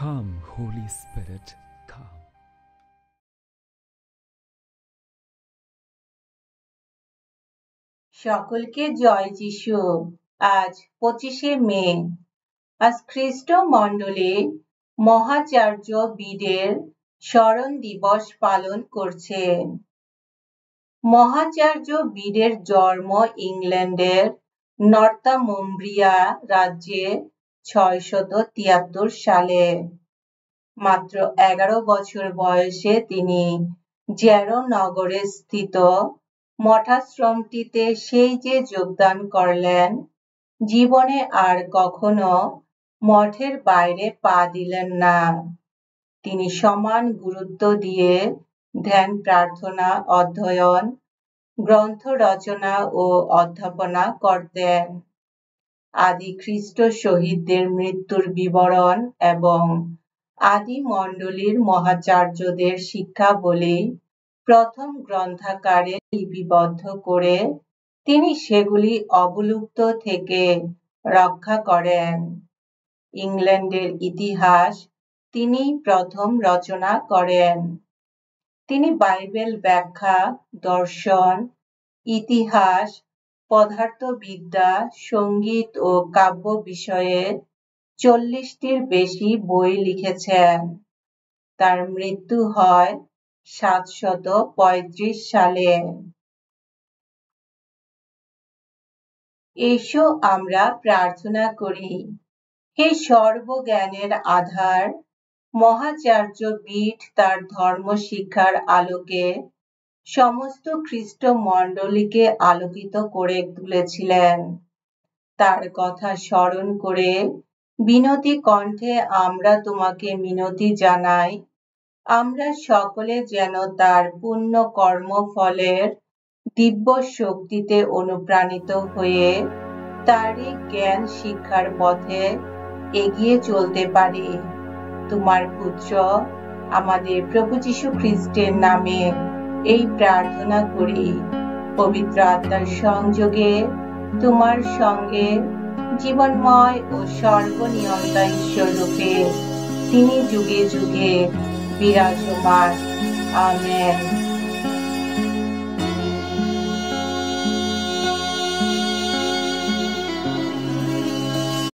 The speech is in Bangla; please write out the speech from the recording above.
Come, Holy Spirit, come. সকলকে জয় যিশু। আজ 25শে মে। আজ খ্রিস্ট মণ্ডলী মহাচার্য বিডের স্মরণ দিবস পালন করছে। মহাচার্য বিডের জন্ম ইংল্যান্ডের নর্থাম্বরিয়া রাজ্যে 673 সালে। মাত্র 11 বছর বয়সে তিনি জ্যারো নগরে স্থিত মঠাশ্রমটিতে সেই যে যোগদান করলেন, জীবনে আর কখনো মঠের বাইরে পা দিলেন না। তিনি সমান গুরুত্ব দিয়ে ধ্যান, প্রার্থনা, অধ্যয়ন, গ্রন্থ রচনা ও অধ্যাপনা করতেন। আদি খ্রিস্ট শহীদদের মৃত্যুর বিবরণ এবং আদি মণ্ডলীর মহাচার্যদের শিক্ষাবলী প্রথম গ্রন্থাকারে লিপিবদ্ধ করে তিনি সেগুলি অবলুপ্ত থেকে রক্ষা করেন। ইংল্যান্ডের ইতিহাস তিনি প্রথম রচনা করেন। তিনি বাইবেল ব্যাখ্যা, দর্শন, ইতিহাস, পদার্থবিদ্যা, সঙ্গীত ও কাব্য বিষয়ে 40টির বেশি বই লিখেছেন। তার মৃত্যু হয় 735 সালে। এসো আমরা প্রার্থনা করি। হে সর্বজ্ঞানের আধার, মহাচার্য বিড তার ধর্ম শিক্ষার আলোকে সমস্ত খ্রিস্ট মণ্ডলীকে আলোকিত করে তুলেছিলেন। তার কথা স্মরণ করে বিনতি কণ্ঠে আমরা তোমাকে মিনতি জানাই, আমরা সকলে যেন তার পুণ্য কর্মফলের দিব্য শক্তিতে অনুপ্রাণিত হয়ে তারই জ্ঞান শিক্ষার পথে এগিয়ে চলতে পারি। তোমার পুত্র আমাদের প্রভু যীশু খ্রিস্টের নামে এই প্রার্থনা করি। পবিত্র আত্মার সংযোগে তোমার সঙ্গে জীবনময় ও সর্বনিয়ন্তা ঈশ্বর রূপে তিনি যুগে যুগে বিরাজমান। আমেন।